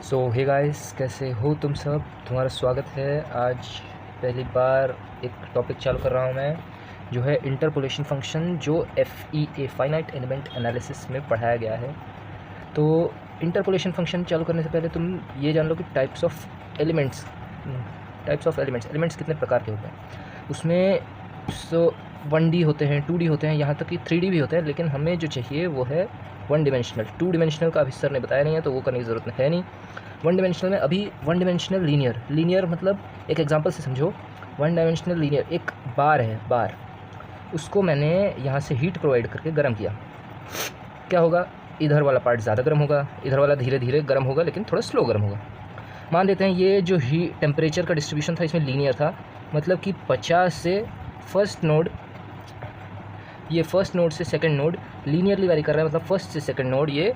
सो hey guys, कैसे हो तुम सब। तुम्हारा स्वागत है। आज पहली बार एक टॉपिक चालू कर रहा हूँ मैं, जो है इंटरपोलेशन फंक्शन, जो FEA फाइनाइट एलिमेंट एनालिसिस में पढ़ाया गया है। तो इंटरपोलेशन फंक्शन चालू करने से पहले तुम ये जान लो कि टाइप्स ऑफ एलिमेंट्स कितने प्रकार के होते हैं। उसमें 1D होते हैं, 2D होते हैं, यहाँ तक कि 3D भी होते हैं। लेकिन हमें जो चाहिए वो है 1 डिमेंशनल। 2 डिमेंशनल का अभी सर ने बताया नहीं है, तो वो करने की ज़रूरत है नहीं। 1 डिमेंशनल में अभी 1 डिमेंशनल लीनियर मतलब एक एग्जांपल से समझो। 1 डायमेंशनल लीनियर एक बार है, बार उसको मैंने यहाँ से हीट प्रोवाइड करके गर्म किया। क्या होगा, इधर वाला पार्ट ज़्यादा गर्म होगा, इधर वाला धीरे धीरे गर्म होगा, लेकिन थोड़ा स्लो गर्म होगा। मान लेते हैं ये जो टेम्परेचर का डिस्ट्रीब्यूशन था इसमें लीनियर था, मतलब कि 50 से फर्स्ट नोड से सेकंड नोड लीनियरली वैरी कर रहा है। मतलब फर्स्ट से सेकंड नोड ये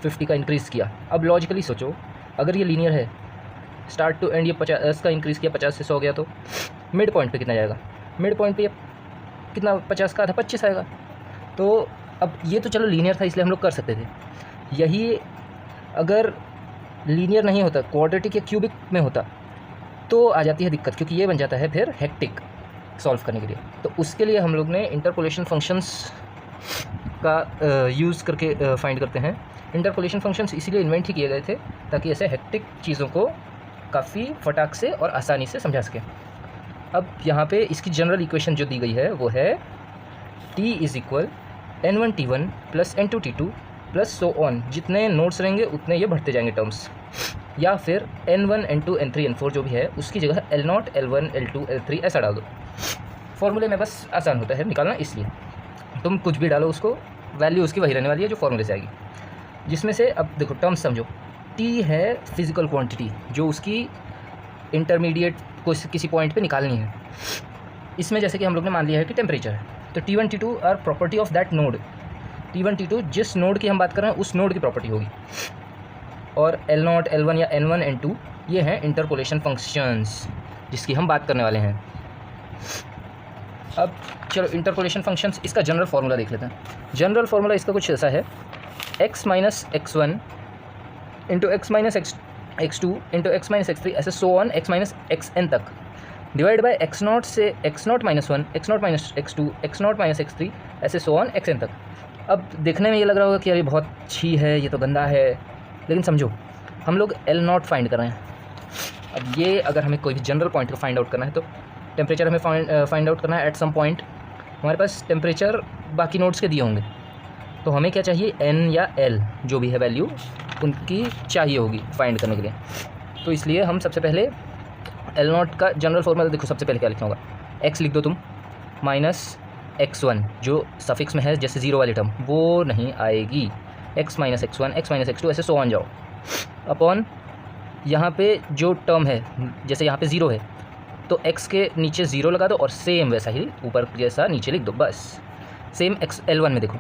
50 का इंक्रीज़ किया। अब लॉजिकली सोचो, अगर ये लीनियर है स्टार्ट टू एंड, ये 50 का इंक्रीज़ किया, 50 से 100 गया, तो मिड पॉइंट पे कितना जाएगा? मिड पॉइंट पे कितना, 50 का आधा 25 आएगा। तो अब ये तो चलो लीनियर था इसलिए हम लोग कर सकते थे। यही अगर लीनियर नहीं होता, क्वाड्रेटिक या क्यूबिक में होता, तो आ जाती है दिक्कत, क्योंकि ये बन जाता है फिर हेक्टिक सॉल्व करने के लिए। तो उसके लिए हम लोग ने इंटरपोलेशन फंक्शंस का यूज़ करके फाइंड करते हैं। इंटरपोलेशन फंक्शंस इसीलिए इन्वेंट ही किए गए थे ताकि ऐसे हेक्टिक चीज़ों को काफ़ी फटाक से और आसानी से समझा सकें। अब यहाँ पे इसकी जनरल इक्वेशन जो दी गई है वो है T is equal N1T1 plus N2T2 plus so on. जितने नोड्स रहेंगे उतने ये बढ़ते जाएंगे टर्म्स, या फिर N1 N2 N3 N4 जो भी है उसकी जगह L0 L1 L2 L3 ऐसा डाल दो। फॉर्मूले में बस आसान होता है निकालना, इसलिए तुम कुछ भी डालो उसको, वैल्यू उसकी वही रहने वाली है जो फॉर्मूले से आएगी। जिसमें से अब देखो टर्म्स समझो। T है फिजिकल क्वांटिटी जो उसकी इंटरमीडिएट को किसी पॉइंट पे निकालनी है। इसमें जैसे कि हम लोग ने मान लिया है कि टेम्परेचर है, तो T1 T2 are property of that node. T1 T2 जिस नोड की हम बात कर रहे हैं उस नोड की प्रॉपर्टी होगी। और L0 L1 या N1 N2 ये हैं इंटरपोलेशन फंक्शंस जिसकी हम बात करने वाले हैं। अब चलो इंटरपोलेशन फंक्शंस, इसका जनरल फार्मूला देख लेते हैं। जनरल फार्मूला इसका कुछ ऐसा है, x minus x1 into x minus x2 into x minus x3 ऐसे so on x minus xn तक, डिवाइड बाय x0 से x0 minus 1 x0 minus x2 x0 minus x3 ऐसे सो ऑन xn तक। अब देखने में ये लग रहा होगा कि यार ये बहुत अच्छी है, ये तो गंदा है, लेकिन समझो हम लोग L0 फाइंड कर रहे हैं। अब ये अगर हमें कोई भी जनरल पॉइंट को फाइंड आउट करना है तो टेम्परेचर हमें फाइंड आउट करना है एट सम पॉइंट। हमारे पास टेम्परेचर बाकी नोड्स के दिए होंगे, तो हमें क्या चाहिए, n या l जो भी है वैल्यू उनकी चाहिए होगी फाइंड करने के लिए। तो इसलिए हम सबसे पहले L0 का जनरल फॉर्मूला देखो, सबसे पहले क्या लिखना होगा, x लिख दो तुम माइनस x1 जो सफिक्स में है, जैसे जीरो वाली टर्म वो नहीं आएगी, x minus x1 x minus x2 ऐसे सो ऑन जाओ, अपॉन यहाँ पे जो टर्म है, जैसे यहाँ पे ज़ीरो है तो x के नीचे ज़ीरो लगा दो और सेम वैसा ही ऊपर जैसा नीचे लिख दो, बस सेम x L1 में देखो,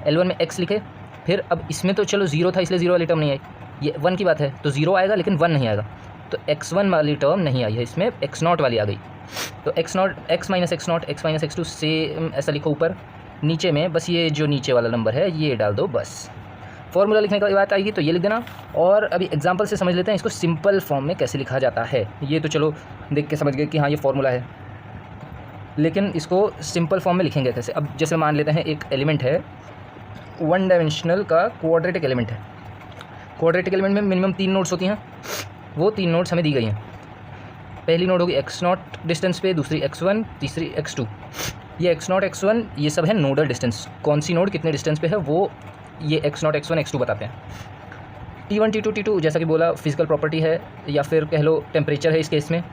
L1 में x लिखे। फिर अब इसमें तो चलो ज़ीरो था इसलिए ज़ीरो वाली टर्म नहीं आई, ये 1 की बात है तो ज़ीरो आएगा लेकिन 1 नहीं आएगा, तो x1 वाली टर्म नहीं आई है, इसमें x0 वाली आ गई। तो x माइनस x2 सेम ऐसा लिखो ऊपर, नीचे में बस ये जो नीचे वाला नंबर है ये डाल दो, बस फॉर्मूला लिखने की बात आएगी तो ये लिख देना। और अभी एग्जांपल से समझ लेते हैं इसको सिंपल फॉर्म में कैसे लिखा जाता है। ये तो चलो देख के समझ गए कि हाँ ये फॉर्मूला है, लेकिन इसको सिंपल फॉर्म में लिखेंगे कैसे। अब जैसे मान लेते हैं एक एलिमेंट है 1 डायमेंशनल का क्वाड्रेटिक एलिमेंट है। क्वाड्रेटिक एलिमेंट में मिनिमम 3 नोड्स होती हैं, वो 3 नोड्स हमें दी गई हैं। पहली नोड होगी x0 डिस्टेंस पे, दूसरी x1, तीसरी x2। ये x0 x1 ये सब है नोडल डिस्टेंस, कौन सी नोड कितने डिस्टेंस पे है वो ये x0 x1 x2 बताते हैं। T1 T2 T2 जैसा कि बोला फिजिकल प्रॉपर्टी है, या फिर कह लो टेम्परेचर है इस केस में।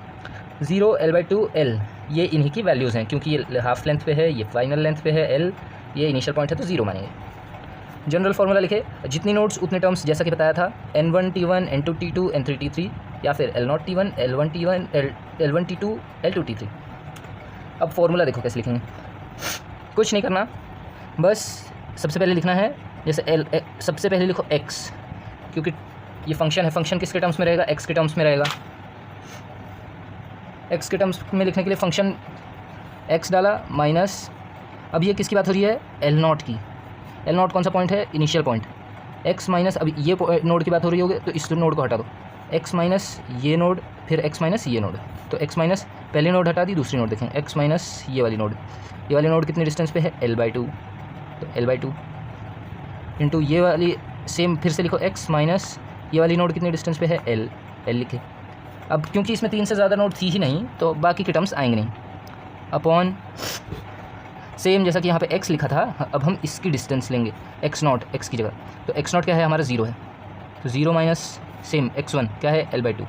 0 L/2 L ये इन्हीं की वैल्यूज़ हैं, क्योंकि ये हाफ लेंथ पे है, ये फाइनल लेंथ पे है, L ये इनिशियल पॉइंट है तो 0 मानेंगे। जनरल फार्मूला लिखे, जितनी नोड्स उतने टर्म्स, जैसा कि बताया था N1 T1 N2 T2 N3 T3, या फिर L0 T1 L1 T1 L1 T2 L2 T3। अब फॉर्मूला देखो कैसे लिखेंगे, कुछ नहीं करना, बस सबसे पहले लिखना है जैसे सबसे पहले लिखो x, क्योंकि ये फंक्शन है, फंक्शन किसके टर्म्स में रहेगा, x के टर्म्स में रहेगा। x के टर्म्स में लिखने के लिए फंक्शन x डाला माइनस, अब ये किसकी बात हो रही है, L0 की। L0 कौन सा पॉइंट है, इनिशियल पॉइंट। x माइनस, अब ये नोड की बात हो रही होगी तो इस नोड को हटा दो, एक्स माइनस ये नोड, फिर एक्स माइनस ये नोड। तो एक्स माइनस पहले नोड हटा दी, दूसरी नोड देखें, एक्स माइनस ये वाली नोड कितने डिस्टेंस पे है, L/2। तो L/2 इंटू ये वाली सेम फिर से लिखो, एक्स माइनस ये वाली नोड कितने डिस्टेंस पे है, L लिखे। अब क्योंकि इसमें 3 से ज़्यादा नोड थी ही नहीं तो बाकी के टर्म्स आएंगे नहीं, अपॉन सेम जैसा कि यहाँ पे x लिखा था, अब हम इसकी डिस्टेंस लेंगे x0 x की जगह। तो x0 क्या है हमारा 0 है, तो 0 माइनस सेम x1 क्या है L/2,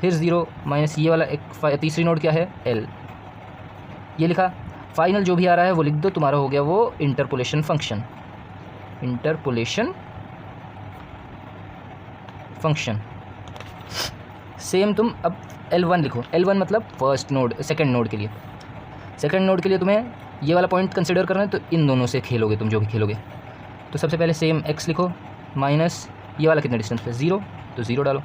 फिर 0 माइनस ये वाला एक तीसरी नोड क्या है L, ये लिखा। फाइनल जो भी आ रहा है वो लिख दो, तुम्हारा हो गया वो इंटरपोलेशन फंक्शन। सेम तुम अब L1 लिखो, L1 मतलब सेकंड नोड के लिए तुम्हें ये वाला पॉइंट कंसिडर करना है, तो इन दोनों से खेलोगे तुम, जो भी खेलोगे। तो सबसे पहले सेम x लिखो माइनस ये वाला कितने डिस्टेंस पे 0, तो 0 डालो।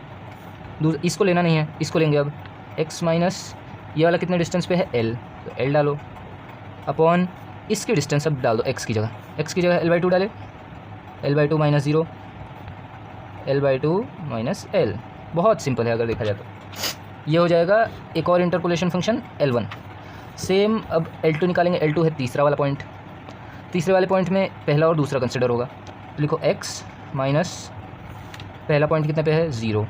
इसको लेना नहीं है, इसको लेंगे अब, x माइनस ये वाला कितने डिस्टेंस पे है L, तो L डालो, अपॉन इसकी डिस्टेंस अब डाल दो x की जगह L/2 डाले, L/2 minus 0, L/2 minus L। बहुत सिंपल है अगर देखा जाए तो। ये हो जाएगा एक और इंटरपोलेशन फंक्शन L1। सेम अब L2 निकालेंगे, L2 है तीसरे वाले पॉइंट में पहला और दूसरा कंसिडर होगा। तो लिखो x माइनस पहला पॉइंट कितने पे है 0,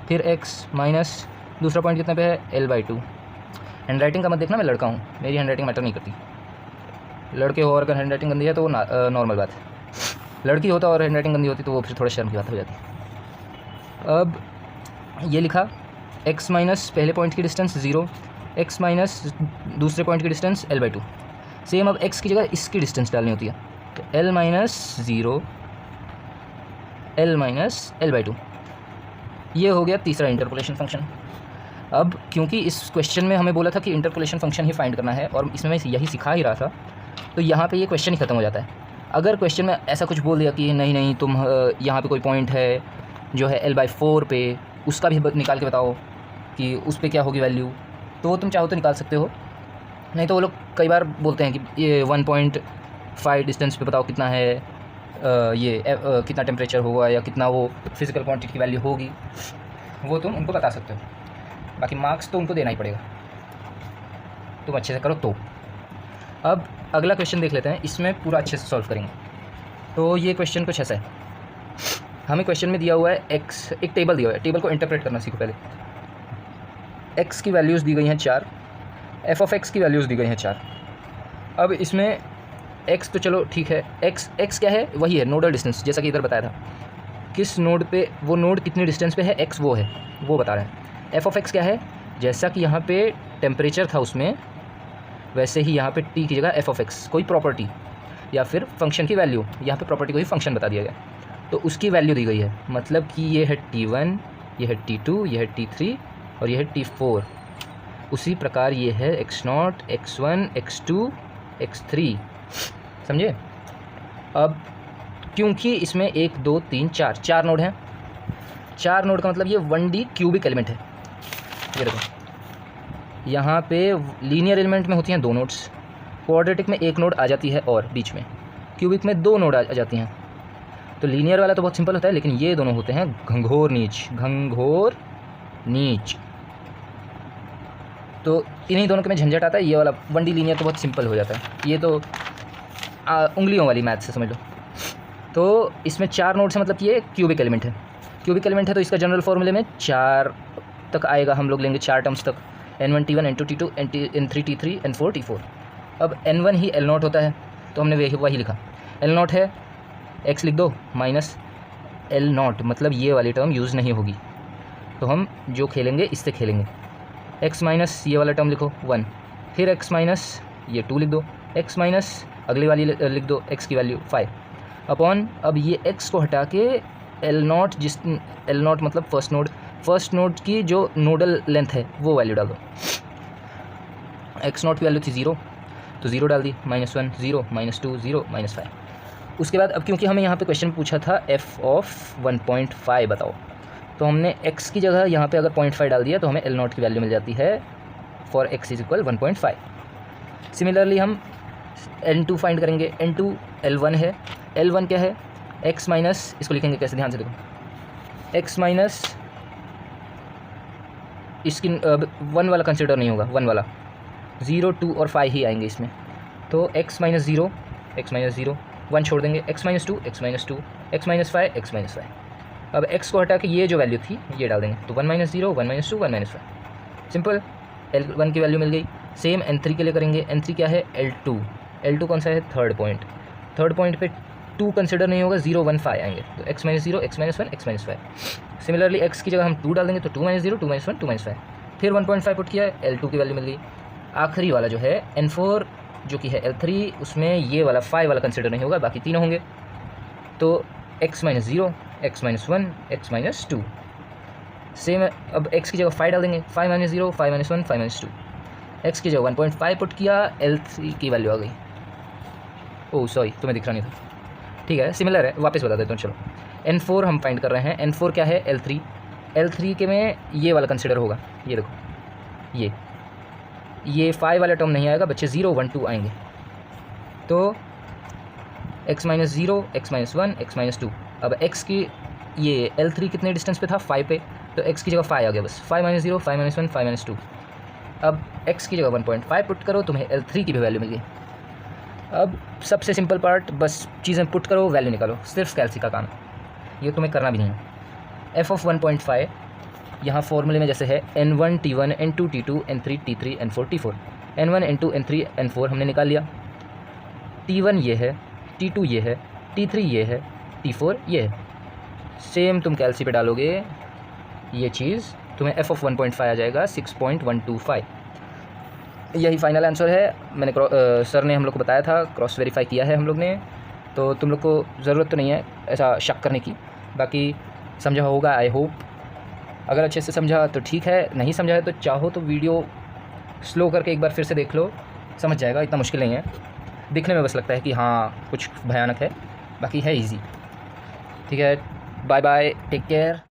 फिर x माइनस दूसरा पॉइंट कितने पे है L/2। हैंड राइटिंग का मत देखना, मैं लड़का हूँ, मेरी हैंड राइटिंग मैटर नहीं करती। लड़के हो और अगर हैंड राइटिंग गंदी है तो वो नॉर्मल बात है, लड़की होता और हैंड राइटिंग गंदी होती तो वो फिर थोड़ा शर्म की बात हो जाती। अब ये लिखा x माइनस पहले पॉइंट की डिस्टेंस 0, x माइनस दूसरे पॉइंट की डिस्टेंस L/2। सेम अब x की जगह इसकी डिस्टेंस डालनी होती है, तो L minus 0 L minus L/2। ये हो गया तीसरा इंटरपोलेशन फंक्शन। अब क्योंकि इस क्वेश्चन में हमें बोला था कि इंटरपोलेशन फंक्शन ही फाइंड करना है और इसमें मैं यही सिखा ही रहा था, तो यहाँ पे ये क्वेश्चन ही ख़त्म हो जाता है। अगर क्वेश्चन में ऐसा कुछ बोल दिया कि नहीं तुम यहाँ पे कोई पॉइंट है जो है L/4 पे, उसका भी निकाल के बताओ कि उस पर क्या होगी वैल्यू, तो वो तुम चाहो तो निकाल सकते हो। नहीं तो वो लोग कई बार बोलते हैं कि ये 1.5 डिस्टेंस पे बताओ कितना है कितना टेम्परेचर होगा या कितना वो फिज़िकल क्वांटिटी की वैल्यू होगी, वो तुम उनको बता सकते हो। बाकी मार्क्स तो उनको देना ही पड़ेगा, तुम अच्छे से करो तो। अब अगला क्वेश्चन देख लेते हैं, इसमें पूरा अच्छे से सॉल्व करेंगे। तो ये क्वेश्चन कुछ ऐसा है, हमें क्वेश्चन में दिया हुआ है x, एक टेबल दिया हुआ है, टेबल को इंटरप्रेट करना सीखो पहले। x की वैल्यूज़ दी गई हैं 4, f(x) की वैल्यूज़ दी गई हैं 4। अब इसमें x तो चलो ठीक है, x क्या है, वही है नोडल डिस्टेंस, जैसा कि इधर बताया था, किस नोड पे वो नोड कितनी डिस्टेंस पे है x वो बता रहे हैं। f(x) क्या है, जैसा कि यहाँ पे टेम्परेचर था उसमें, वैसे ही यहाँ पे t की जगह f(x) कोई प्रॉपर्टी या फिर फंक्शन की वैल्यू, यहाँ पे प्रॉपर्टी को ही फंक्शन बता दिया गया, तो उसकी वैल्यू दी गई है। मतलब कि ये है t1, ये है t2, ये है t3 और ये है t4। उसी प्रकार ये है x0, x1, x2, x3, समझे। अब क्योंकि इसमें 1 2 3 4 नोड हैं, 4 नोड का मतलब ये 1D क्यूबिक एलिमेंट है। ये देखो यहाँ पे लीनियर एलिमेंट में होती हैं 2 नोड्स, क्वाड्रेटिक में 1 नोड आ जाती है और बीच में, क्यूबिक में 2 नोड आ जाती हैं। तो लीनियर वाला तो बहुत सिंपल होता है, लेकिन ये दोनों होते हैं घंघोर नीच। तो इन्हीं दोनों के में झंझट आता है। ये वाला 1D लीनियर तो बहुत सिंपल हो जाता है, ये तो उंगलियों वाली मैथ से समझ लो। तो इसमें 4 नोड्स है, मतलब कि ये क्यूबिक एलिमेंट है। तो इसका जनरल फॉर्मूले में 4 तक आएगा, हम लोग लेंगे 4 टर्म्स तक, N1 T1 N2 T2 N3 T3 N4 T4। अब N1 ही L0 होता है, तो हमने वही लिखा, L0 है, x लिख दो माइनस L0, मतलब ये वाली टर्म यूज़ नहीं होगी, तो हम जो खेलेंगे इससे खेलेंगे। x माइनस ये वाला टर्म लिखो 1, फिर x माइनस ये 2 लिख दो, x माइनस अगली वाली लिख दो x की वैल्यू 5 अपॉन, अब ये x को हटा के L0 मतलब फर्स्ट नोड की जो नोडल लेंथ है वो वैल्यू डाल दो। x0 की वैल्यू थी 0, तो 0 डाल दी, -1 0, -2 0, -5। उसके बाद अब क्योंकि हमें यहाँ पे क्वेश्चन पूछा था f(1.5) बताओ, तो हमने x की जगह यहाँ पे अगर 0.5 डाल दिया तो हमें L0 की वैल्यू मिल जाती है फॉर x = 1.5। सिमिलरली हम N2 फाइंड करेंगे, N2 L1 है, L1 क्या है, x माइनस, इसको लिखेंगे कैसे, ध्यान से देखो, एक्स माइनस इसकी 1 वाला कंसिडर नहीं होगा, 1 वाला 0 2 और 5 ही आएंगे इसमें। तो x माइनस ज़ीरो 1 छोड़ देंगे, x minus two x minus 5 x minus 5। अब x को हटा के ये जो वैल्यू थी ये डाल देंगे, तो 1 minus zero 1 minus 2 1 minus 5। Simple, L1 की वैल्यू मिल गई। सेम N3 के लिए करेंगे। N3 क्या है? L2 कौन सा है? थर्ड पॉइंट पे 2 कंसिडर नहीं होगा, 0 1 5 आएंगे, तो x minus zero x minus 1 x minus 5। Similarly x की जगह हम 2 डाल देंगे, तो 2 माइनस ज़ीरो 2 माइनस 1 2 माइनस 5। फिर 1.5 पुट किया, L2 की वैल्यू मिल गई। आखिरी वाला जो है N4 जो कि है L3, उसमें ये वाला 5 वाला कंसिडर नहीं होगा, बाकी तीनों होंगे। तो x minus zero x minus 1 x minus 2। Same अब x की जगह 5 डाल देंगे, 5 minus zero 5 minus 1 5 minus 2। x की जगह 1.5 पुट किया, L3 की वैल्यू आ गई। ओह सॉरी, तुम्हें दिख रहा नहीं था, ठीक है, सिमिलर है, वापस बता देता हूँ। चलो, N4 हम फाइंड कर रहे हैं। N4 क्या है? L3 के में ये वाला कंसिडर होगा, ये देखो, ये 5 वाला टर्म नहीं आएगा बच्चे, 0 1 2 आएंगे। तो x minus zero x minus 1 x minus 2। अब x की ये L3 कितने डिस्टेंस पे था? 5 पे, तो x की जगह 5 आ गया बस, 5 माइनस ज़ीरो 5 माइनस 1 5 माइनस 2। अब x की जगह 1.5 पुट करो, तुम्हें L3 की भी वैल्यू मिल गई। अब सबसे सिंपल पार्ट, बस चीज़ें पुट करो, वैल्यू निकालो, सिर्फ कैलसी का काम, ये तुम्हें करना भी नहीं है। f ऑफ 1.5 यहाँ फॉर्मूले में जैसे है N1 T1 N2 T2 N3 T3 N4 T4। N1 N2 N3 N4 हमने निकाल लिया, T1 ये है, T2 ये है, T3 ये है, T4 ये है। सेम तुम कैलसी पे डालोगे ये चीज़, तुम्हें f ऑफ 1.5 आ जाएगा 6.125। यही फाइनल आंसर है। मैंने सर ने हम लोग को बताया था, क्रॉस वेरीफाई किया है हम लोग ने, तो तुम लोग को ज़रूरत तो नहीं है ऐसा शक करने की। बाकी समझा होगा आई होप। अगर अच्छे से समझा तो ठीक है, नहीं समझा है तो चाहो तो वीडियो स्लो करके एक बार फिर से देख लो, समझ जाएगा, इतना मुश्किल नहीं है। दिखने में बस लगता है कि हाँ कुछ भयानक है, बाकी है इजी। ठीक है, बाय बाय, टेक केयर।